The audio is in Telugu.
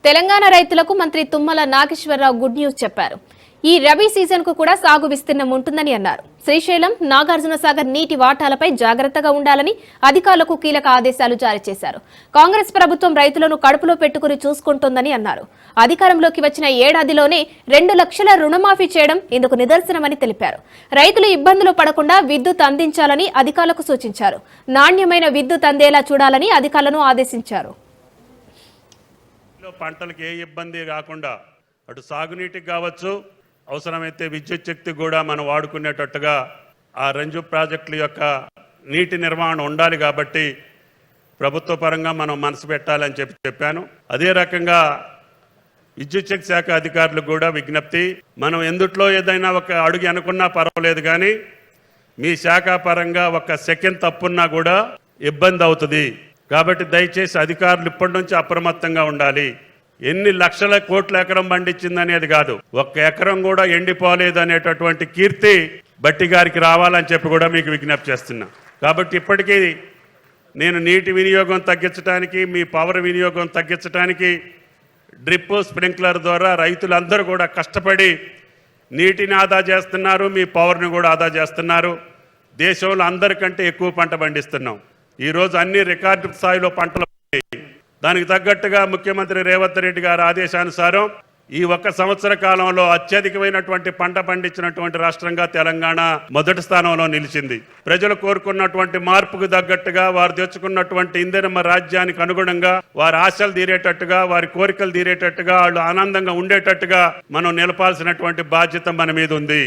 తెలంగాణ రైతులకు మంత్రి తుమ్మల నాగేశ్వరరావు గుడ్ న్యూస్ చెప్పారు. ఈ రబీ సీజన్ కు కూడా సాగు విస్తీర్ణం ఉంటుందని అన్నారు. శ్రీశైలం, నాగార్జున సాగర్ నీటి వాటాలపై జాగ్రత్తగా ఉండాలని అధికారులకు కీలక ఆదేశాలు జారీ చేశారు. కాంగ్రెస్ ప్రభుత్వం రైతులను కడుపులో పెట్టుకుని చూసుకుంటోందని అన్నారు. అధికారంలోకి వచ్చిన ఏడాదిలోనే 2 లక్షల రుణమాఫీ చేయడం ఇందుకు నిదర్శనమని తెలిపారు. రైతులు ఇబ్బందులు పడకుండా విద్యుత్ అందించాలని అధికారులకు సూచించారు. నాణ్యమైన విద్యుత్ అందేలా చూడాలని అధికారులను ఆదేశించారు. పంటలకు ఏ ఇబ్బంది కాకుండా అటు సాగునీటికి కావచ్చు, అవసరమైతే విద్యుత్ శక్తి కూడా మనం వాడుకునేటట్టుగా ఆ రంజు ప్రాజెక్టుల యొక్క నీటి నిర్వహణ ఉండాలి. కాబట్టి ప్రభుత్వ పరంగా మనం మనసు పెట్టాలని చెప్పాను. అదే రకంగా విద్యుత్ శక్తి శాఖ అధికారులకు కూడా విజ్ఞప్తి, మనం ఎందుట్లో ఏదైనా ఒక అడుగు అనుకున్నా పర్వాలేదు, కానీ మీ శాఖ పరంగా ఒక సెకండ్ తప్పున్నా కూడా ఇబ్బంది అవుతుంది. కాబట్టి దయచేసి అధికారులు ఇప్పటి నుంచి అప్రమత్తంగా ఉండాలి. ఎన్ని లక్షల కోట్ల ఎకరం పండించిందనేది కాదు, 1 ఎకరం కూడా ఎండిపోలేదు అనేటటువంటి కీర్తి బట్టి గారికి రావాలని చెప్పి కూడా మీకు విజ్ఞప్తి చేస్తున్నా. కాబట్టి ఇప్పటికీ నేను నీటి వినియోగం తగ్గించడానికి, మీ పవర్ వినియోగం తగ్గించడానికి డ్రిప్ స్ప్రింక్లర్ ద్వారా రైతులందరూ కూడా కష్టపడి నీటిని ఆదా చేస్తున్నారు, మీ పవర్ని కూడా ఆదా చేస్తున్నారు. దేశంలో అందరికంటే ఎక్కువ పంట పండిస్తున్నాం. ఈరోజు అన్ని రికార్డు స్థాయిలో పంటలు. దానికి తగ్గట్టుగా ముఖ్యమంత్రి రేవంత్ రెడ్డి గారి ఆదేశానుసారం ఈ 1 సంవత్సర కాలంలో అత్యధికమైనటువంటి పంట పండించినటువంటి రాష్ట్రంగా తెలంగాణ మొదటి స్థానంలో నిలిచింది. ప్రజలు కోరుకున్నటువంటి మార్పుకు తగ్గట్టుగా, వారు తెచ్చుకున్నటువంటి ఇందిరమ్మ రాజ్యానికి అనుగుణంగా, వారి ఆశలు తీరేటట్టుగా, వారి కోరికలు తీరేటట్టుగా, వాళ్ళు ఆనందంగా ఉండేటట్టుగా మనం నిలపాల్సినటువంటి బాధ్యత మన మీద ఉంది.